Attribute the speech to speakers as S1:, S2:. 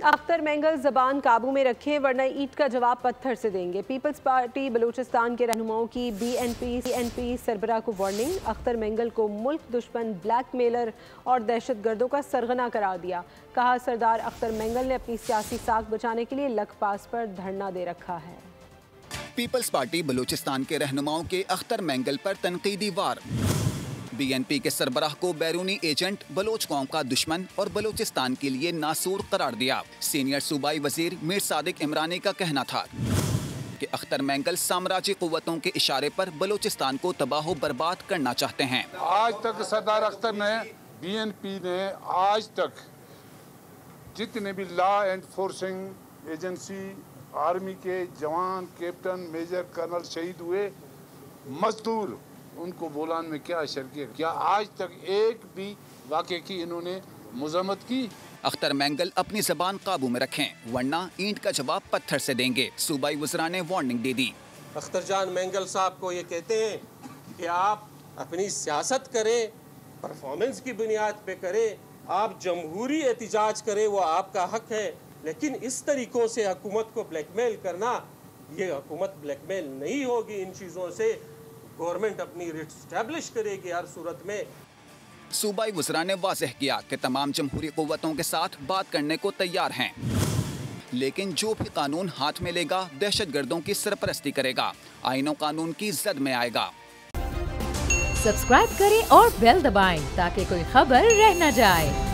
S1: अख्तर मेंगल जबान काबू में रखें वरना ईंट का जवाब पत्थर से देंगे। पीपल्स पार्टी बलूचिस्तान के रहनुमाओं की बीएनपी सरबराह को वार्निंग। अख्तर मेंगल को मुल्क दुश्मन, ब्लैकमेलर और दहशतगर्दों का सरगना करार दिया। कहा, सरदार अख्तर मेंगल ने अपनी सियासी साख बचाने के लिए लखपास पर धरना दे रखा है।
S2: पीपल्स पार्टी बलूचिस्तान के रहनुमाओं के अख्तर मेंगल पर तनकीदी वार। बीएनपी के सरबराह को बैरूनी एजेंट, बलोच कौम का दुश्मन और बलूचिस्तान के लिए नासूर करार दिया। सीनियर सूबाई वजीर मीर सादिक इमरानी का कहना था कि अख्तर मेंगल साम्राज्य कुव्वतों के इशारे पर बलूचिस्तान को तबाह बर्बाद करना चाहते हैं।
S3: आज तक सरदार अख्तर ने, बीएनपी ने आज तक जितने भी लॉ एनफोर्सिंग एजेंसी, आर्मी के जवान, कैप्टन, मेजर, कर्नल शहीद हुए, मजदूर, उनको बोलान में क्या असर किया? क्या आज तक एक भी वाक़े की इन्होंने मजम्मत की?
S2: अख्तर मेंगल अपनी जबान काबू में रखें वरना ईंट का जवाब पत्थर से देंगे। सूबाई वज़रा ने वार्निंग दे दी।
S4: अख्तर जान मेंगल साहब को ये कहते हैं कि आप अपनी सियासत करें, परफॉर्मेंस की बुनियाद पे करें, आप जमहूरी एहतिजाज करें, वो आपका हक है, लेकिन इस तरीक़ों से हुकूमत को ब्लैकमेल करना, ये हुकूमत ब्लैकमेल नहीं होगी। इन चीज़ों से गवर्नमेंट अपनी रिट स्टैब्लिश करेगी हर सूरत में।
S2: सूबाई वज़रा ने वाज़ेह किया कि तमाम जमहूरी कुव्वतों के साथ बात करने को तैयार हैं, लेकिन जो भी कानून हाथ में लेगा दहशतगर्दों की सरपरस्ती करेगा, आईनो कानून की जद में आएगा।
S5: सब्सक्राइब करें और बेल दबाएं ताकि कोई खबर रह न जाए।